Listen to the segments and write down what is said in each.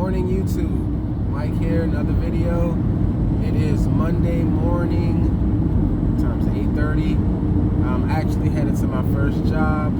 Morning YouTube, Mike here, another video. It is Monday morning, time's 8:30. I'm actually headed to my first job.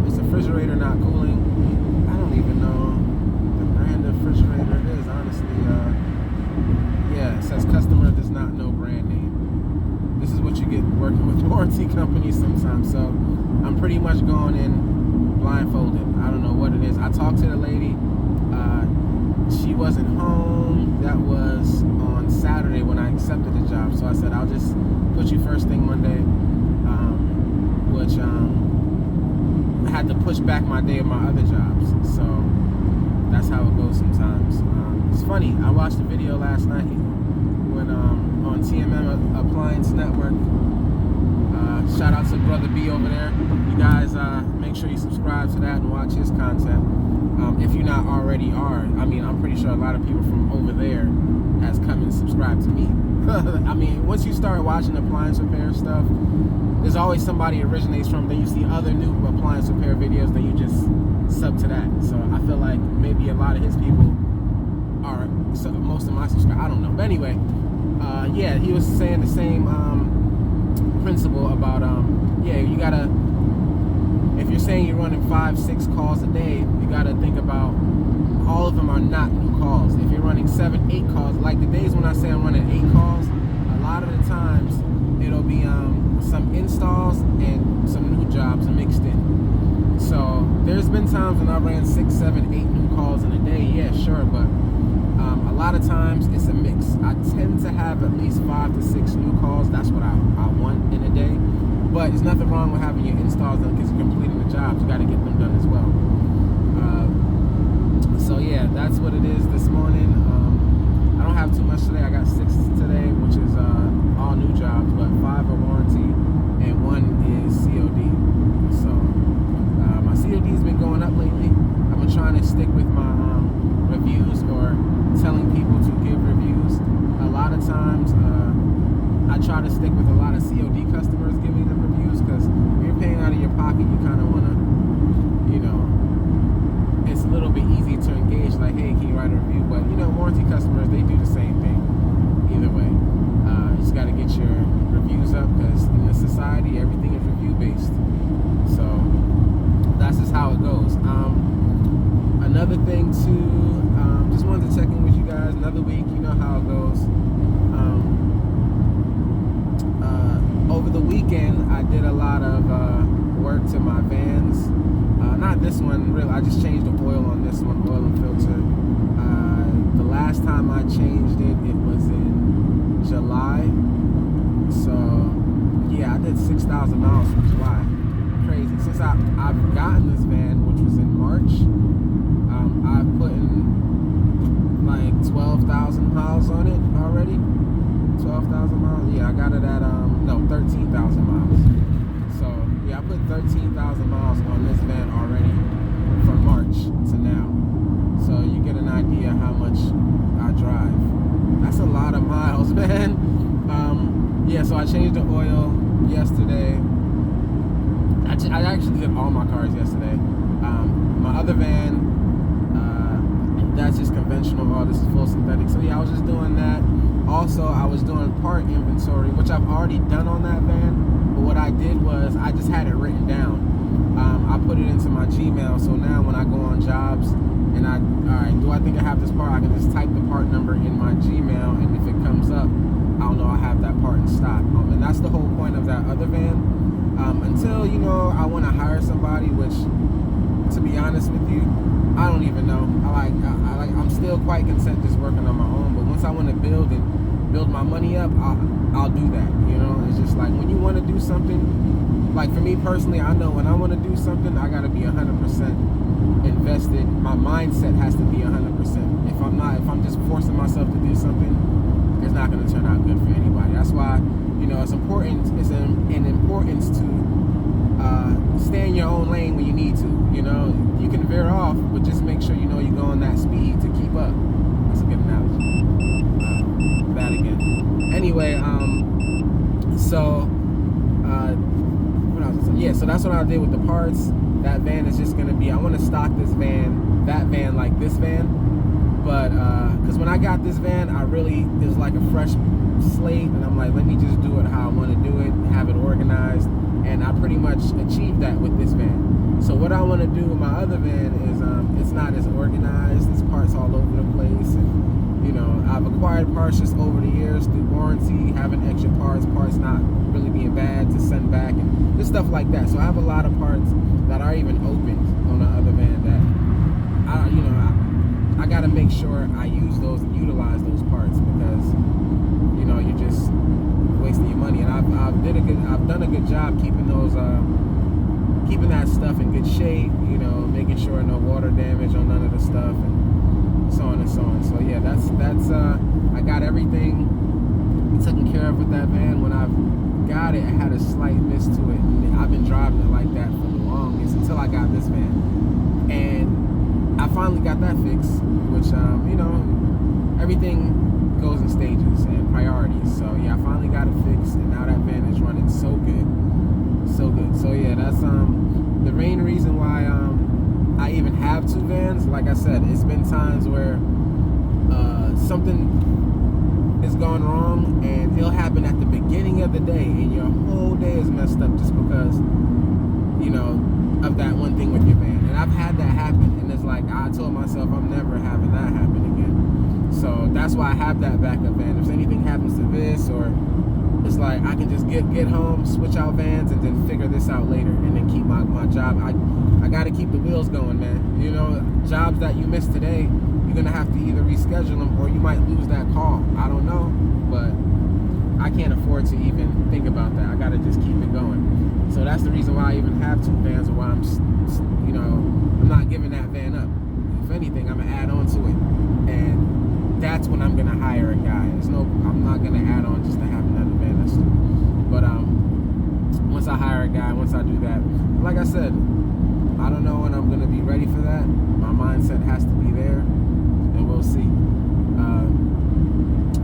It's a refrigerator not cooling. I don't even know the brand of refrigerator it is, honestly. Yeah, it says customer does not know brand name. This is what you get working with warranty companies sometimes. So I'm pretty much going in blindfolded. I don't know what it is. I talked to the lady. She wasn't home. That was on Saturday when I accepted the job. So I said, I'll just put you first thing Monday, which I had to push back my day of my other jobs. So that's how it goes sometimes. It's funny. I watched a video last night when on TMM Appliance Network. Shout out to Brother B over there. You guys make sure you subscribe to that and watch his content. If you not already are. I mean, I'm pretty sure a lot of people from over there has come and subscribed to me. I mean, once you start watching appliance repair stuff, there's always somebody it originates from. Then you see other new appliance repair videos, then you just sub to that. So I feel like maybe a lot of his people are, so most of my subscribers, I don't know. But anyway, yeah, he was saying the same principle about, yeah, you gotta, if you're saying you're running 5-6 calls a day, you gotta think about all of them are not new calls. If you're running 7-8 calls, like the days when I say I'm running 8 calls, a lot of the times it'll be some installs and some new jobs mixed in. So there's been times when I ran 6, 7, 8 new calls in a day. Yeah, sure, but a lot of times it's a mix. I tend to have at least 5 to 6 new calls. That's what I want in a day. But there's nothing wrong with having your installs done because you're completing the jobs. You got to get them done as well. So yeah, that's what it is this morning. I don't have too much today. I got 6 today, which is all new jobs, but 5 are warranty and 1 is COD. So my COD has been going up lately. I've been trying to stick with my reviews or telling people to give reviews. A lot of times I try to stick with a lot of COD customers giving them reviews, because if you're paying out of your pocket, you kind of want to, you know, it's a little bit easy to engage, like, hey, can you write a review? But, you know, warranty customers, they do the same thing either way. You just got to get your reviews up, because in this society, everything is review-based. So that's just how it goes. Another thing, too, just wanted to check in with you guys. Another week, you know how it goes. Over the weekend, I did a lot of work to my vans. Not this one, really. I just changed the oil on this one, oil and filter. The last time I changed it, it was in July. So, yeah, I did 6,000 miles in July. Crazy. Since I've gotten this van, which was in March, I've put in like 12,000 miles on it already. 12,000 miles? Yeah, I got it at, 13,000 miles. So, yeah, I put 13,000 miles on this van already from March to now. So you get an idea how much I drive. That's a lot of miles, man. Yeah, so I changed the oil yesterday. I actually did all my cars yesterday. My other van, that's just conventional. Oh, this is full synthetic. So yeah, I was just doing that. Also, I was doing part inventory, which I've already done on that van. But what I did was I just had it written down. I put it into my Gmail. So now when I go on jobs and all right, do I think I have this part? I can just type the part number in my Gmail, and if it comes up, I'll know I have that part in stock. And that's the whole point of that other van. Until, you know, I want to hire somebody, which, to be honest with you, I don't even know. I'm still quite content just working on my own. But once I want to build my money up, I'll do that. You know, it's just like when you want to do something. Like for me personally, I know when I want to do something, I got to be 100% invested. My mindset has to be 100%. If I'm just forcing myself to do something, it's not going to turn out good for anybody. That's why, you know, it's important. It's an importance to stay in your own lane when you need to. You know, you can veer off, but just make sure you know you're going that speed to keep up. That's a good analogy. That again. Anyway, so what else? Yeah, so that's what I did with the parts. That van is just gonna be. I want to stock this van, that van like this van, But because when I got this van, it was like a fresh slate, and I'm like, let me just do it how I want to do it, have it organized, and I pretty much achieved that with this van. So what I want to do with my other van is it's not as organized. There's parts all over the place, and you know, I've acquired parts just over the years through warranty, having extra parts not really being bad to send back, and just stuff like that. So I have a lot of parts that are even opened on the other van that I gotta make sure I use those and utilize those parts, because you know, you're just wasting your money. And I've done a good job keeping those keeping that stuff in good shape, you know, making sure no water damage on none of the stuff, and so on and so on. So yeah, that's I got everything taken care of with that van. When I've got it, I had a slight miss to it, and I've been driving it like that for the longest until I got this van, and I finally got that fixed, which you know, everything goes in stages and priorities. So yeah, I finally got it fixed, and now that van is running so good. So yeah, that's the main reason why I even have two vans. Like I said, it's been times where something is going wrong, and it'll happen at the beginning of the day, and your whole day is messed up just because, you know, of that one thing with your van. And I've had that happen, and it's like, I told myself I'm never having that happen again. So that's why I have that backup van. If anything happens to this, or it's like I can just get home, switch out vans, and then figure this out later, and then keep my job. I got to keep the wheels going, man. You know, jobs that you miss today, you're gonna have to either reschedule them, or you might lose that call. I don't know, but I can't afford to even think about that. I gotta just keep it going. So that's the reason why I even have two vans, or why you know, I'm not giving that van up. If anything, I'm gonna add on to it, and that's when I'm gonna hire a guy. I'm not gonna add on just to have another van. That's stupid. But once I hire a guy, once I do that, like I said, I don't know when I'm gonna be ready for that. My mindset has to be there, and we'll see.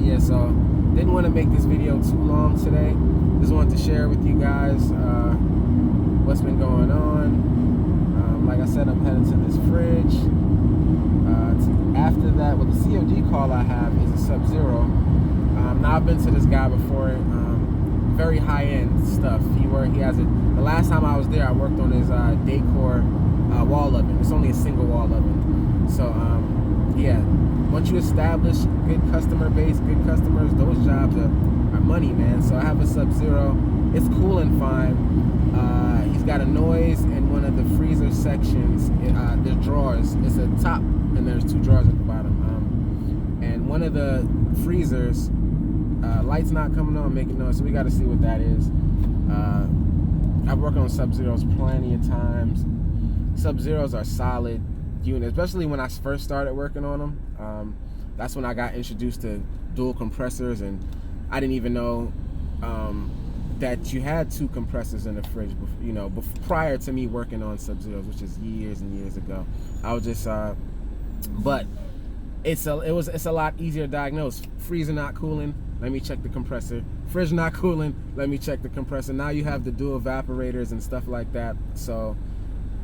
Yeah, so didn't want to make this video too long today. Just wanted to share with you guys what's been going on. Like I said, I'm headed to this fridge. After that, well, the COD call I have is a Sub-Zero. Now I've been to this guy before. Very high-end stuff. He has it. The last time I was there, I worked on his decor wall oven. It's only a single wall oven. So yeah, once you establish good customer base, good customers, those jobs are money, man. So I have a Sub-Zero. It's cool and fine. He's got a noise in one of the freezer sections. There's drawers. It's a top, and there's two drawers at the bottom. And one of the freezers, light's not coming on, making noise, so we got to see what that is. I've worked on Sub-Zeros plenty of times. Sub-Zeros are solid units, especially when I first started working on them. That's when I got introduced to dual compressors, and I didn't even know that you had two compressors in the fridge, you know, prior to me working on Sub-Zeros, which is years and years ago. I was just, but it's a lot easier to diagnose. Freezer not cooling, let me check the compressor. Fridge not cooling, let me check the compressor. Now you have the dual evaporators and stuff like that. So,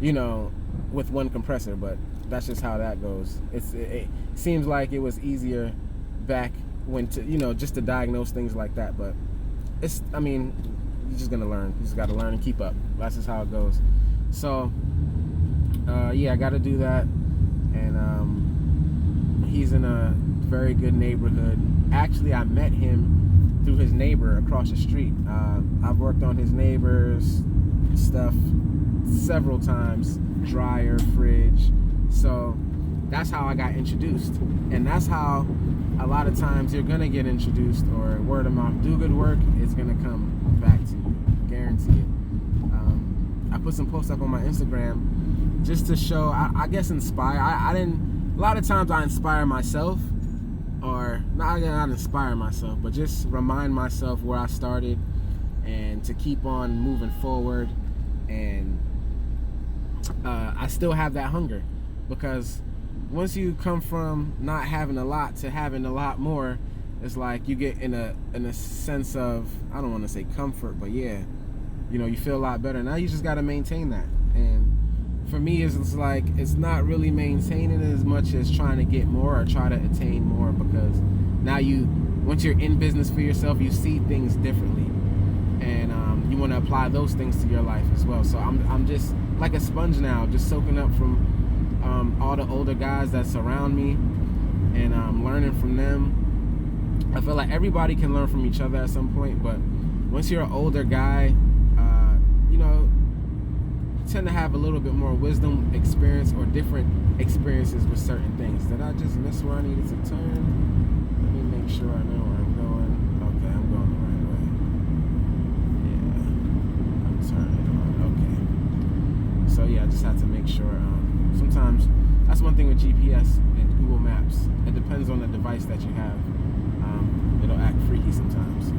you know, with one compressor, but that's just how that goes. It seems like it was easier back when you know, just to diagnose things like that. But I mean, you're just gonna learn. You just gotta learn and keep up. That's just how it goes. So, yeah, I gotta do that. And he's in a very good neighborhood. Actually, I met him through his neighbor across the street. I've worked on his neighbor's stuff several times, dryer, fridge. So that's how I got introduced, and that's how a lot of times you're gonna get introduced, or word of mouth. Do good work, it's gonna come back to you, guarantee it. I put some posts up on my Instagram just to show, I guess, inspire. A lot of times I inspire myself, or not inspire myself, but just remind myself where I started, and to keep on moving forward. And I still have that hunger, because once you come from not having a lot to having a lot more, it's like you get in a sense of, I don't want to say comfort, but yeah, you know, you feel a lot better. Now you just got to maintain that and for me, it's like it's not really maintaining it as much as trying to get more or try to attain more, because now once you're in business for yourself, you see things differently, and you want to apply those things to your life as well. So I'm just like a sponge now, just soaking up from all the older guys that surround me, and learning from them. I feel like everybody can learn from each other at some point, but once you're an older guy, you tend to have a little bit more wisdom, experience, or different experiences with certain things. Did I just miss where I needed to turn? Let me make sure I know where I'm going. Okay, I'm going the right way. Yeah, I'm turning on. Okay. So yeah, I just have to make sure. Sometimes that's one thing with GPS and Google Maps. It depends on the device that you have. It'll act freaky sometimes. So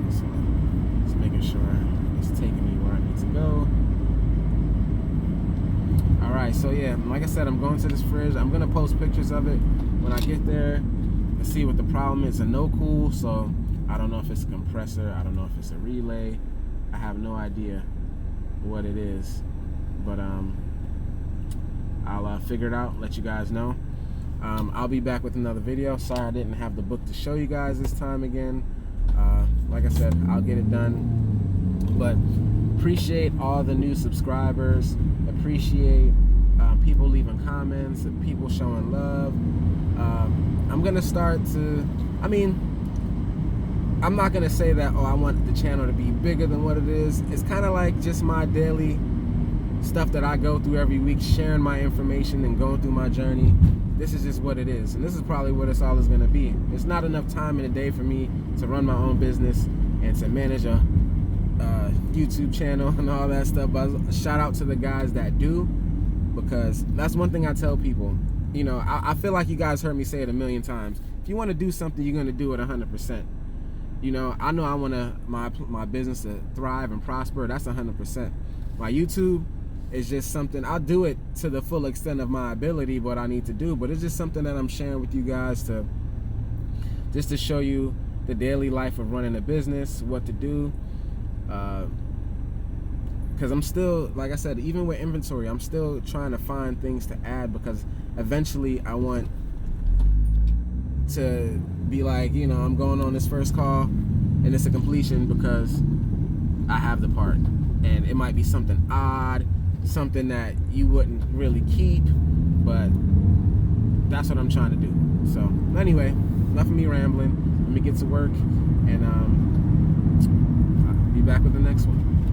just making sure it's taking me where I need to go. Alright, so yeah, like I said, I'm going to this fridge. I'm gonna post pictures of it when I get there and see what the problem is. It's a no cool, so I don't know if it's a compressor, I don't know if it's a relay. I have no idea what it is, but I'll figure it out, let you guys know. I'll be back with another video. Sorry I didn't have the book to show you guys this time again. Like I said, I'll get it done. But appreciate all the new subscribers. Appreciate people leaving comments, people showing love. I'm gonna start to, I'm not gonna say that, oh, I want the channel to be bigger than what it is. It's kind of like just my daily stuff that I go through every week, sharing my information and going through my journey. This is just what it is, and this is probably what it's all is going to be. It's not enough time in a day for me to run my own business and to manage a YouTube channel and all that stuff, but shout out to the guys that do, because that's one thing I tell people. I feel like you guys heard me say it a million times. If you want to do something, you're going to do it 100%. I know I want my business to thrive and prosper. That's 100%. My YouTube is just something, I'll do it to the full extent of my ability, what I need to do, but it's just something that I'm sharing with you guys to show you the daily life of running a business, what to do, because I'm still, like I said, even with inventory, I'm still trying to find things to add, because eventually I want to be like, I'm going on this first call and it's a completion because I have the part, and it might be something odd, something that you wouldn't really keep, but that's what I'm trying to do. So anyway, enough of me rambling. Let me get to work, and I'll be back with the next one.